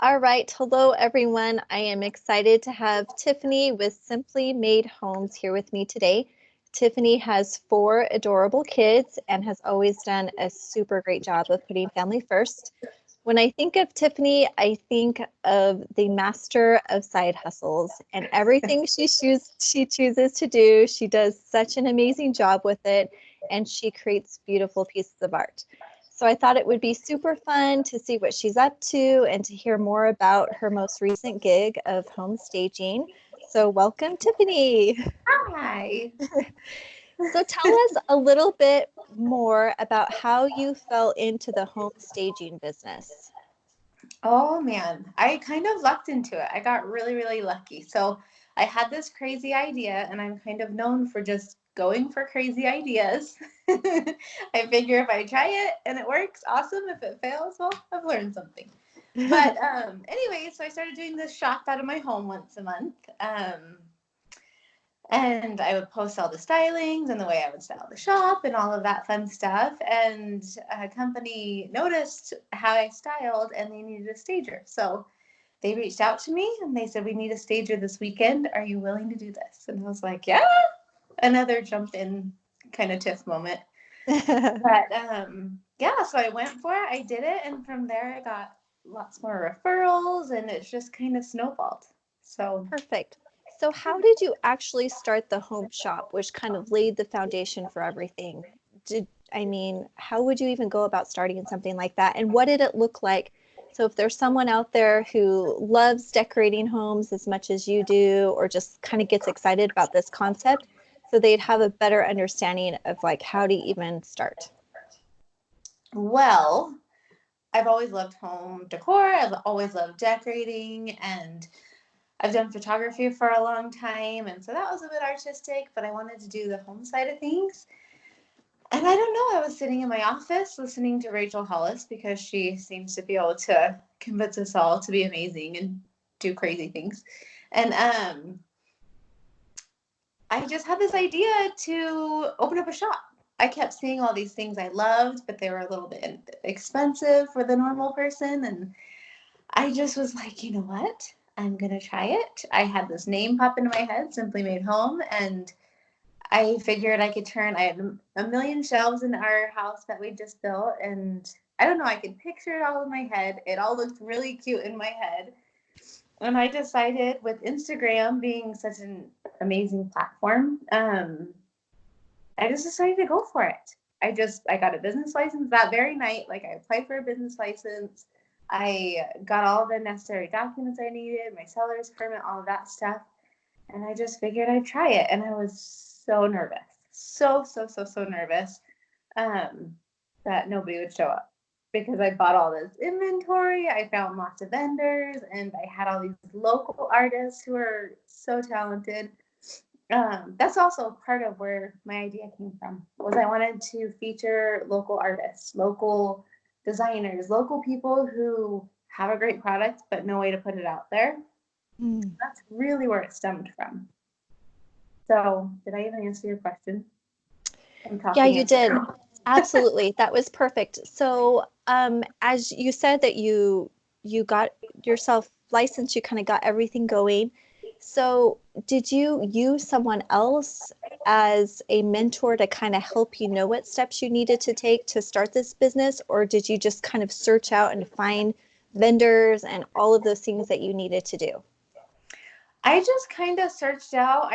All right. Hello, everyone. I am excited to have Tiffanie with Simply Made Homes here with me today. Tiffanie has four adorable kids and has always done a super great job of putting family first. When I think of Tiffanie, I think of the master of side hustles and everything she chooses to do. She does such an amazing job with it, and she creates beautiful pieces of art. So I thought it would be super fun to see what she's up to and to hear more about her most recent gig of home staging. So welcome, Tiffanie. Hi. So tell us a little bit more about how you fell into the home staging business. Oh man, I kind of lucked into it. I got really, really lucky. So I had this crazy idea, and I'm kind of known for just going for crazy ideas. I figure if I try it and it works, awesome. If it fails, well, I've learned something. But anyway, so I started doing this shop out of my home once a month. And I would post all the stylings and the way I would style the shop and all of that fun stuff. And a company noticed how I styled and they needed a stager. So they reached out to me and they said, "We need a stager this weekend. Are you willing to do this?" And I was like, "Yeah." Another jump in kind of tiff moment. But yeah, so I went for it. I did it. And from there, I got lots more referrals and it's just kind of snowballed. So Perfect. So how did you actually start the home shop, which kind of laid the foundation for everything? How would you even go about starting something like that? And what did it look like? So if there's someone out there who loves decorating homes as much as you do, or just kind of gets excited about this concept, so they'd have a better understanding of like how to even start. well, I've always loved home decor. I've always loved decorating, and I've done photography for a long time. And so that was a bit artistic, but I wanted to do the home side of things. And I don't know, I was sitting in my office listening to Rachel Hollis because she seems to be able to convince us all to be amazing and do crazy things. And I just had this idea to open up a shop. I kept seeing all these things I loved, but they were a little bit expensive for the normal person. And I just was like, you know what? I'm going to try it. I had this name pop into my head, Simply Made Home. And I figured I had a million shelves in our house that we just built. And I don't know, I could picture it all in my head. It all looked really cute in my head. And I decided, with Instagram being such an amazing platform, I just decided to go for it. I got a business license that very night. Like, I applied for a business license. I got all the necessary documents I needed, my seller's permit, all of that stuff. And I just figured I'd try it. And I was so nervous. So nervous that nobody would show up because I bought all this inventory. I found lots of vendors and I had all these local artists who are so talented. That's also part of where my idea came from, was I wanted to feature local artists, local designers, local people who have a great product but no way to put it out there. Mm. That's really where it stemmed from. So, did I even answer your question? I'm Yeah, talking you in did. circles. Absolutely. That was perfect. So, as you said that you got yourself licensed, you kind of got everything going. So, did you use someone else as a mentor to kind of help you know what steps you needed to take to start this business, or did you just kind of search out and find vendors and all of those things that you needed to do? I just kind of searched out.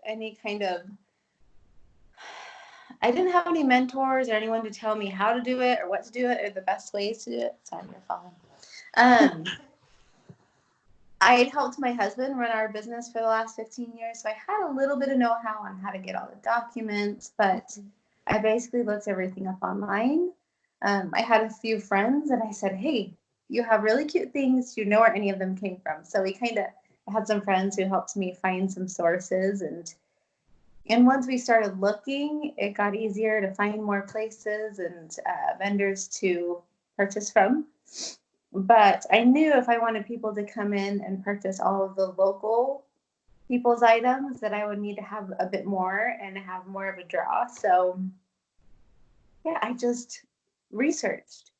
Any kind of, I didn't have any mentors or anyone to tell me how to do it or what to do it or the best ways to do it. Sorry, you're falling. Um, I had helped my husband run our business for the last 15 years, so I had a little bit of know-how on how to get all the documents, but I basically looked everything up online. I had a few friends, and I said, "Hey, you have really cute things. Do you know where any of them came from?" So I had some friends who helped me find some sources, and once we started looking, it got easier to find more places and vendors to purchase from. But I knew if I wanted people to come in and purchase all of the local people's items, that I would need to have a bit more and have more of a draw. So yeah, I just researched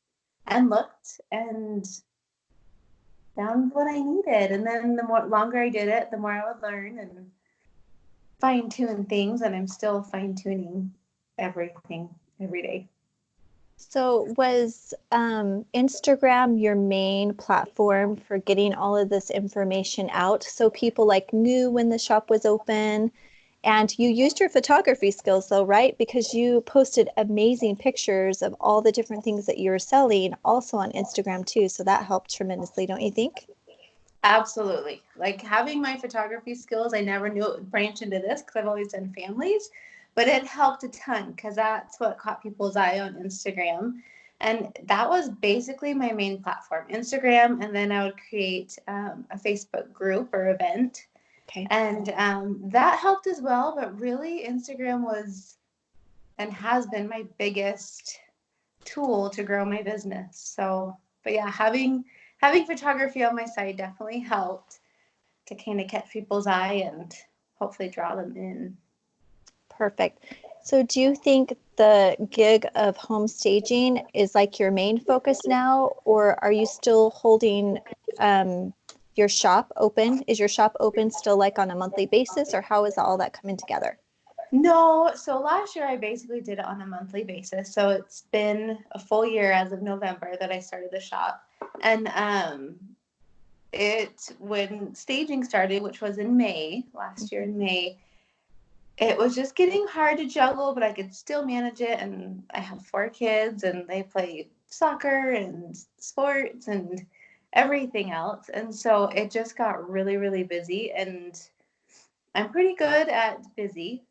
and looked, and found what I needed. And then the more longer I did it, the more I would learn and fine tune things. And I'm still fine tuning everything every day. So was Instagram your main platform for getting all of this information out so people like knew when the shop was open? And you used your photography skills though, right? Because you posted amazing pictures of all the different things that you were selling also on Instagram too. So that helped tremendously, don't you think? Absolutely. Like having my photography skills, I never knew it would branch into this because I've always done families, but it helped a ton because that's what caught people's eye on Instagram. And that was basically my main platform, Instagram. And then I would create a Facebook group or event. Okay. And that helped as well. But really, Instagram was and has been my biggest tool to grow my business. So, but yeah, having photography on my side definitely helped to kind of catch people's eye and hopefully draw them in. Perfect. So do you think the gig of home staging is like your main focus now, or are you still holding your shop open? Is your shop open still like on a monthly basis, or how is all that coming together? No, so last year I basically did it on a monthly basis. So it's been a full year as of November that I started the shop. And it when staging started, which was in May, last year in May, it was just getting hard to juggle, but I could still manage it. And I have 4 kids, and they play soccer and sports and everything else. And so it just got really, really busy. And I'm pretty good at busy.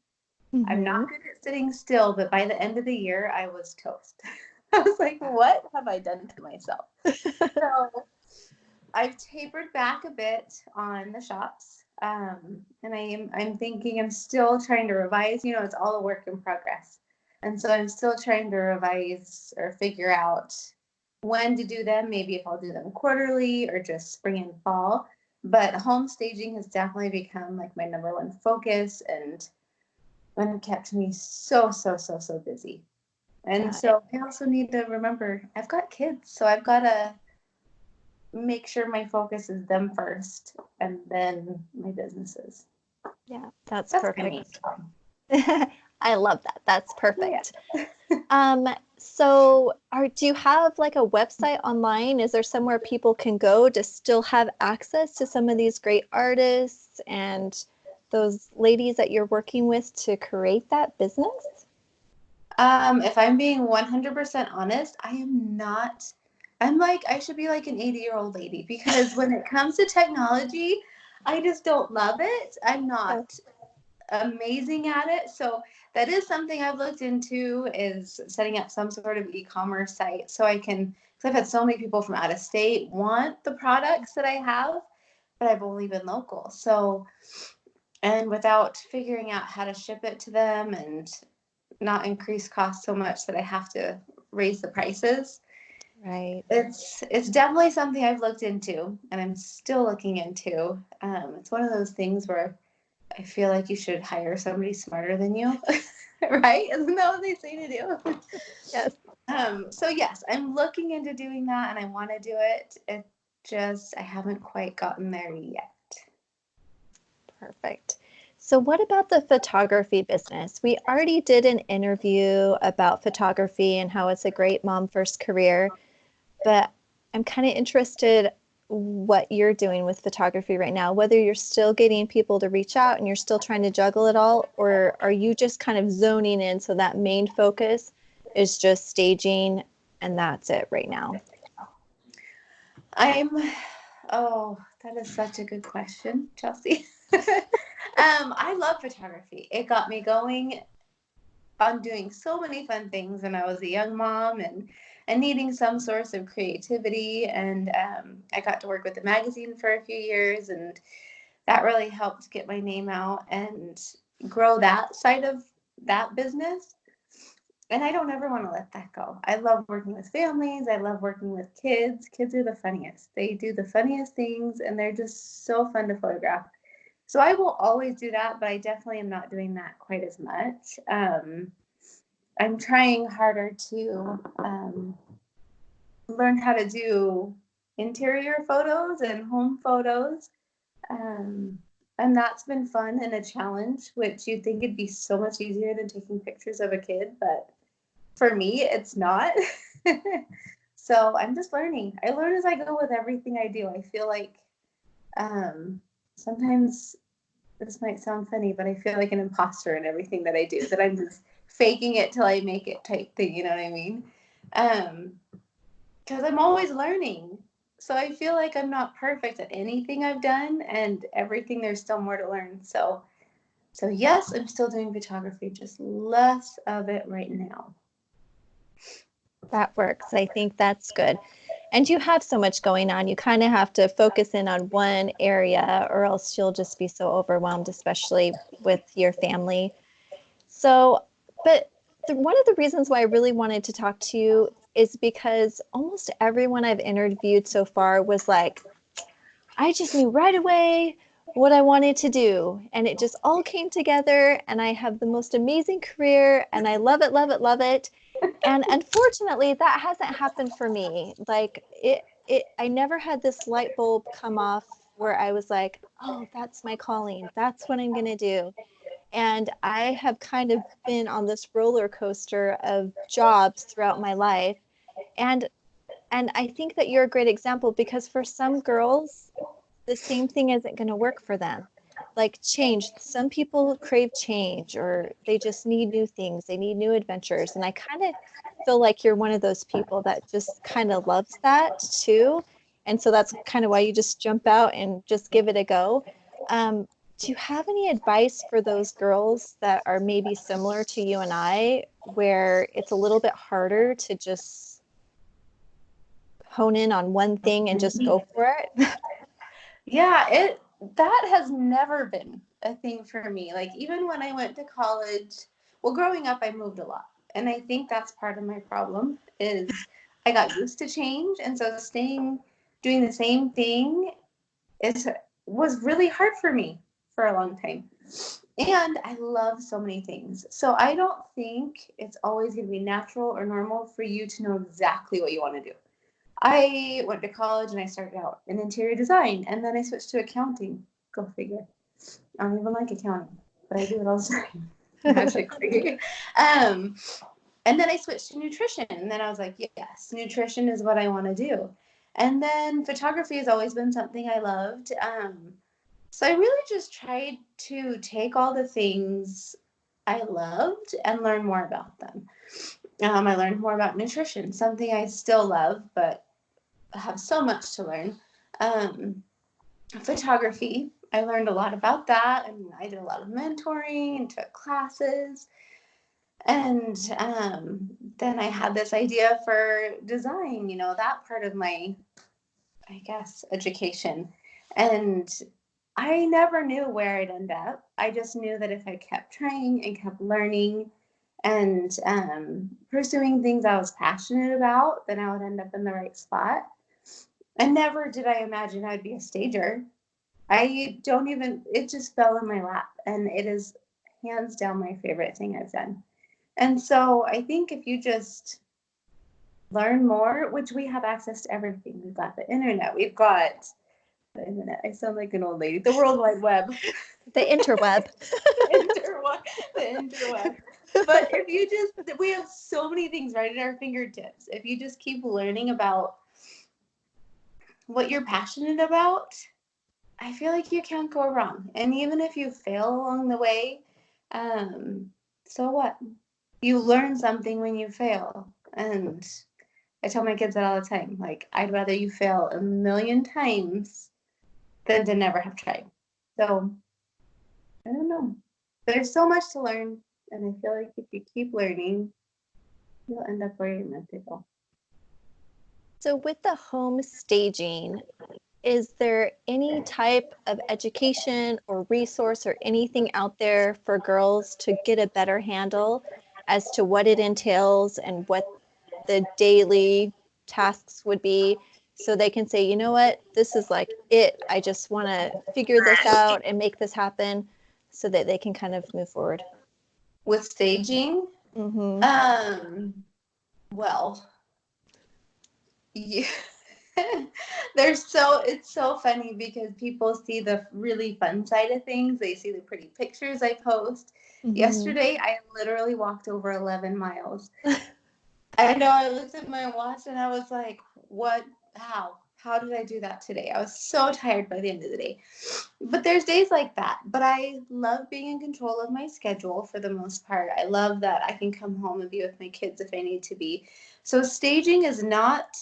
I'm Mm-hmm. not good at sitting still, but by the end of the year, I was toast. I was like, what have I done to myself? So I've tapered back a bit on the shops. And I'm thinking I'm still trying to revise, it's all a work in progress. And so I'm still trying to revise or figure out when to do them, maybe if I'll do them quarterly or just spring and fall. But home staging has definitely become like my number one focus and it kept me so, so, so, so busy. And Yeah, so I also need to remember I've got kids, so I've got to make sure my focus is them first and then my businesses. yeah, that's That's my main perfect. thing. I love that. That's Yeah. perfect. So do you have like a website online? Is there somewhere people can go to still have access to some of these great artists and those ladies that you're working with to create that business? If I'm being 100% honest, I am not. I'm like, I should be like an 80-year-old lady because when it comes to technology, I just don't love it. I'm Yeah. not amazing at it. So that is something I've looked into is setting up some sort of e-commerce site so I can, because I've had so many people from out of state want the products that I have, but I've only been local. So, and without figuring out how to ship it to them and not increase costs so much that I have to raise the prices. Right. It's definitely something I've looked into and I'm still looking into. It's one of those things where I feel like you should hire somebody smarter than you, right? Isn't that what they say to do? Yes. So yes, I'm looking into doing that and I want to do it. It just, I haven't quite gotten there yet. Perfect. So, what about the photography business? We already did an interview about photography and how it's a great mom first career, but I'm kind of interested what you're doing with photography right now, whether you're still getting people to reach out and you're still trying to juggle it all, or are you just kind of zoning in so that main focus is just staging and that's it right now? I'm, oh, that is such a good question, Chelsea. I love photography. It got me going on doing so many fun things when I was a young mom and needing some source of creativity. And I got to work with the magazine for a few years, and that really helped get my name out and grow that side of that business. And I don't ever want to let that go. I love working with families. I love working with kids. Kids are the funniest. They do the funniest things, and they're just so fun to photograph. So I will always do that, but I definitely am not doing that quite as much. I'm trying harder to learn how to do interior photos and home photos. Um, and that's been fun and a challenge, which you'd think it'd be so much easier than taking pictures of a kid, but for me, it's not. So I'm just learning. I learn as I go with everything I do. I feel like sometimes this might sound funny, but I feel like an imposter in everything that I do, that I'm just faking it till I make it type thing. You know what I mean? Because I'm always learning. So I feel like I'm not perfect at anything I've done, and everything there's still more to learn. So yes, I'm still doing photography, just less of it right now. That works. I think that's good. And you have so much going on. You kind of have to focus in on one area, or else you'll just be so overwhelmed, especially with your family. So, but one of the reasons why I really wanted to talk to you is because almost everyone I've interviewed so far was like, I just knew right away what I wanted to do. And it just all came together. And I have the most amazing career. And I love it, love it, love it. And unfortunately, that hasn't happened for me. Like I never had this light bulb come off where I was like, oh, that's my calling. That's what I'm going to do. And I have kind of been on this roller coaster of jobs throughout my life. And I think that you're a great example because for some girls, the same thing isn't going to work for them. Like change, some people crave change or they just need new things, they need new adventures. And I kind of feel like you're one of those people that just kind of loves that too. And so that's kind of why you just jump out and just give it a go. Um, do you have any advice for those girls that are maybe similar to you and I, where it's a little bit harder to just hone in on one thing and just go for it? Yeah, that has never been a thing for me. Like even when I went to college, well, growing up I moved a lot. And I think that's part of my problem is I got used to change, and so staying doing the same thing is was really hard for me for a long time. And I love so many things. So I don't think it's always going to be natural or normal for you to know exactly what you want to do. I went to college and I started out in interior design, and then I switched to accounting. Go figure. I don't even like accounting, but I do it all the time magically. um, and then I switched to nutrition, and then I was like, yes, nutrition is what I want to do. And then photography has always been something I loved. So I really just tried to take all the things I loved and learn more about them. I learned more about nutrition, something I still love, but have so much to learn. Um, Photography, I learned a lot about that, and I did a lot of mentoring and took classes. And then I had this idea for design, that part of my, I guess, education. And I never knew where I'd end up. I just knew that if I kept trying and kept learning and pursuing things I was passionate about, then I would end up in the right spot. And never did I imagine I'd be a stager. I don't even, it just fell in my lap. And it is hands down my favorite thing I've done. And so I think if you just learn more, which we have access to everything, we've got the internet, we've got the internet. I sound like an old lady. The World Wide Web. The interweb. The interweb. But if you just, we have so many things right at our fingertips. If you just keep learning about what you're passionate about, I feel like you can't go wrong. And even if you fail along the way, so what? You learn something when you fail. And I tell my kids that all the time. Like, I'd rather you fail a million times than to never have tried. So, I don't know. There's so much to learn. And I feel like if you keep learning, you'll end up where you're meant to go. So with the home staging, is there any type of education or resource or anything out there for girls to get a better handle as to what it entails and what the daily tasks would be so they can say, you know what, this is like it. I just want to figure this out and make this happen so that they can kind of move forward. With staging, Mm-hmm. um, well, yeah. It's so funny because people see the really fun side of things. They see the pretty pictures I post. Hmm. Yesterday, I literally walked over 11 miles. I know, I looked at my watch and I was like, what? How? How did I do that today? I was so tired by the end of the day. But there's days like that. But I love being in control of my schedule for the most part. I love that I can come home and be with my kids if I need to be. So staging is not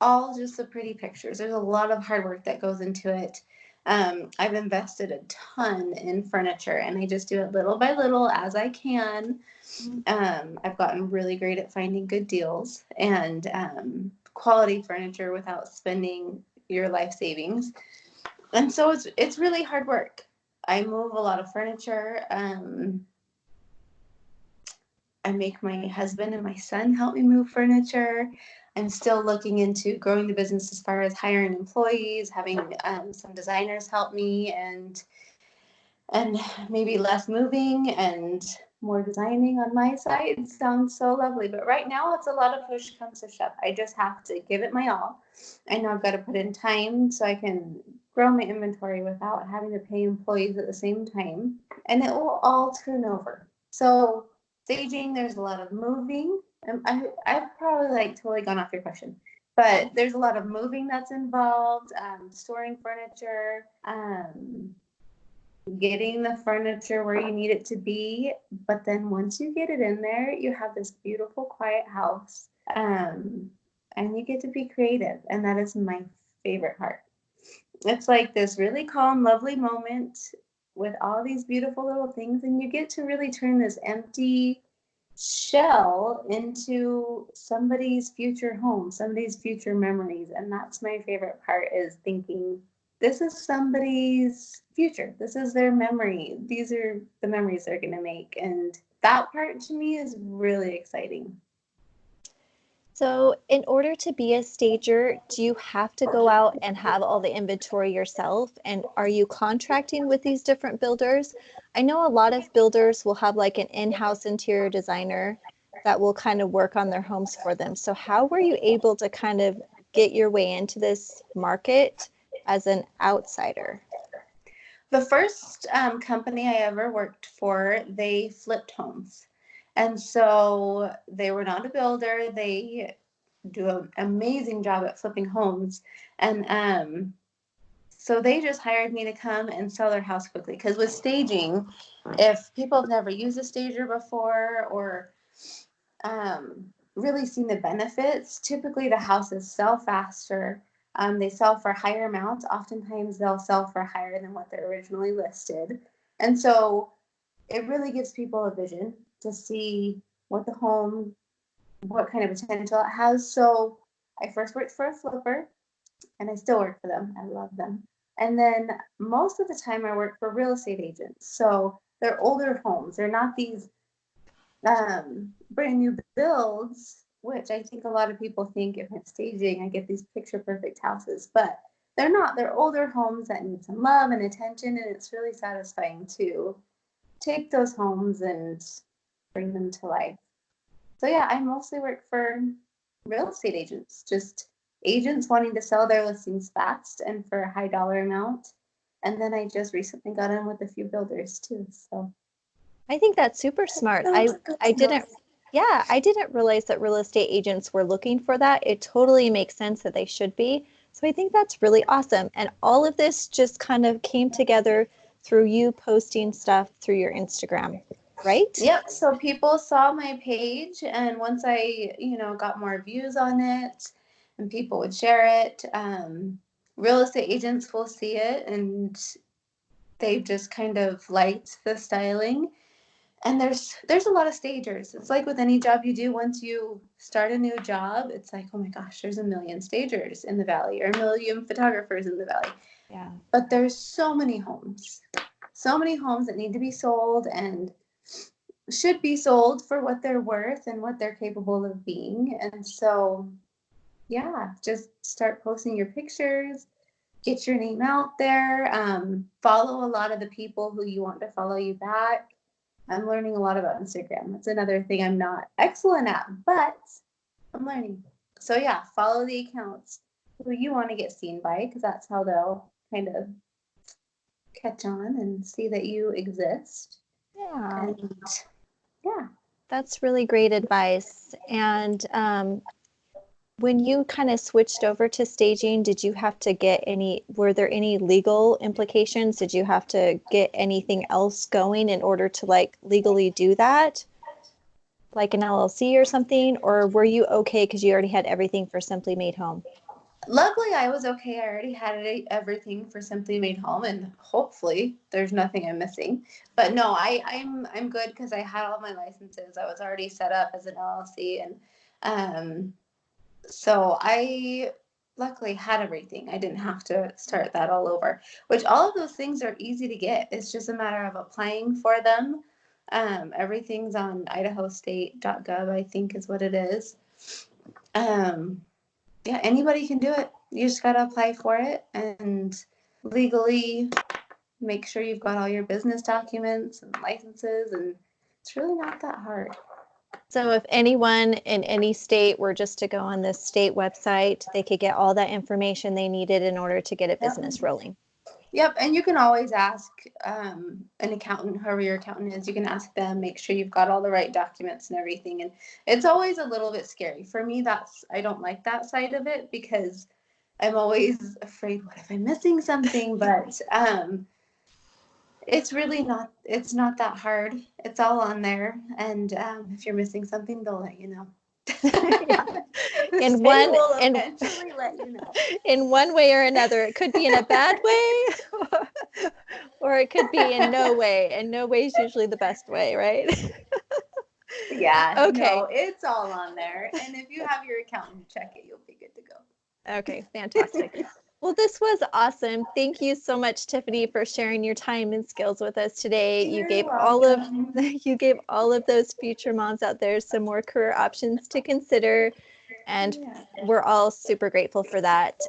all just the pretty pictures. There's a lot of hard work that goes into it. I've invested a ton in furniture and I just do it little by little as I can. I've gotten really great at finding good deals and quality furniture without spending your life savings. And so it's really hard work. I move a lot of furniture. I make my husband and my son help me move furniture. I'm still looking into growing the business as far as hiring employees, having some designers help me, and maybe less moving and more designing on my side. Sounds so lovely. But right now it's a lot of push comes to shove. I just have to give it my all. I know I've got to put in time so I can grow my inventory without having to pay employees at the same time. And it will all turn over. So staging, there's a lot of moving. I've probably like totally gone off your question. But there's a lot of moving that's involved, storing furniture, getting the furniture where you need it to be. But then once you get it in there, you have this beautiful, quiet house. And you get to be creative. And that is my favorite part. It's like this really calm, lovely moment with all these beautiful little things. And you get to really turn this empty shell into somebody's future home, somebody's future memories. And that's my favorite part is thinking this is somebody's future. This is their memory. These are the memories they're going to make. And that part to me is really exciting. So, in order to be a stager, do you have to go out and have all the inventory yourself? And are you contracting with these different builders? I know a lot of builders will have like an in-house interior designer that will kind of work on their homes for them. So, how were you able to kind of get your way into this market as an outsider? The first company I ever worked for, they flipped homes. And so they were not a builder. They do an amazing job at flipping homes. And so they just hired me to come and sell their house quickly. Because with staging, if people have never used a stager before or really seen the benefits, typically the houses sell faster. They sell for higher amounts. Oftentimes they'll sell for higher than what they're originally listed. And so it really gives people a vision to see what the home, what kind of potential it has. So I first worked for a flipper and I still work for them. I love them. And then most of the time I work for real estate agents. So they're older homes. They're not these brand new builds, which I think a lot of people think if it's staging, I get these picture perfect houses, but they're not. They're older homes that need some love and attention, and it's really satisfying to take those homes and bring them to life. So yeah, I mostly work for real estate agents, just agents wanting to sell their listings fast and for a high dollar amount. And then I just recently got in with a few builders too. So I think that's super smart. that's good I to know. didn't yeah, I didn't realize that real estate agents were looking for that. It totally makes sense that they should be. So I think that's really awesome. And all of this just kind of came together through you posting stuff through your Instagram, right? Yep. So people saw my page, and once I, got more views on it, and people would share it, real estate agents will see it, and they just kind of liked the styling. And there's a lot of stagers. It's like with any job you do. Once you start a new job, it's like, oh my gosh, there's a million stagers in the valley, or a million photographers in the valley. Yeah. But there's so many homes that need to be sold, and should be sold for what they're worth and what they're capable of being. And so, yeah, just start posting your pictures, get your name out there, follow a lot of the people who you want to follow you back. I'm learning a lot about Instagram. That's another thing I'm not excellent at, but I'm learning. So, yeah, follow the accounts. who you want to get seen by, because that's how they'll kind of catch on and see that you exist. Yeah, And yeah. that's really great advice. And when you kind of switched over to staging, did you have to get were there any legal implications? Did you have to get anything else going in order to like legally do that? Like an LLC or something? Or were you okay because you already had everything for Simply Made Home? Luckily, I was okay. I already had everything for Simply Made Home, and hopefully, there's nothing I'm missing. But no, I'm good because I had all my licenses. I was already set up as an LLC, and um, so I luckily had everything. I didn't have to start that all over. Which all of those things are easy to get. It's just a matter of applying for them. Everything's on idahostate.gov, I think is what it is. Um, yeah, anybody can do it. You just got to apply for it and legally make sure you've got all your business documents and licenses, and it's really not that hard. So if anyone in any state were just to go on the state website, they could get all that information they needed in order to get a business Yep. rolling. Yep, and you can always ask an accountant, whoever your accountant is, you can ask them, make sure you've got all the right documents and everything. And it's always a little bit scary. For me, I don't like that side of it because I'm always afraid, what if I'm missing something? But it's not that hard. It's all on there. And if you're missing something, they'll let you know. Yeah. The In state one will in eventually let you know. in one way or another. It could be in a bad way, or it could be in no way. And no way is usually the best way, right? Yeah, Okay. no, it's all on there. And if you have your accountant check it, you'll be good to Okay, fantastic. go. Well, this was awesome. Thank you so much, Tiffanie, for sharing your time and skills with us today. You're welcome. You gave all of those future moms out there some more career options to consider, and Yeah. we're all super grateful for that.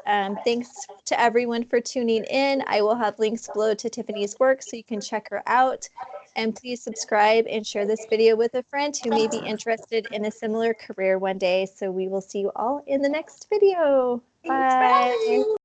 Thanks to everyone for tuning in. I will have links below to Tiffany's work so you can check her out. And please subscribe and share this video with a friend who may be interested in a similar career one day. So we will see you all in the next video. Thanks for Bye. having me.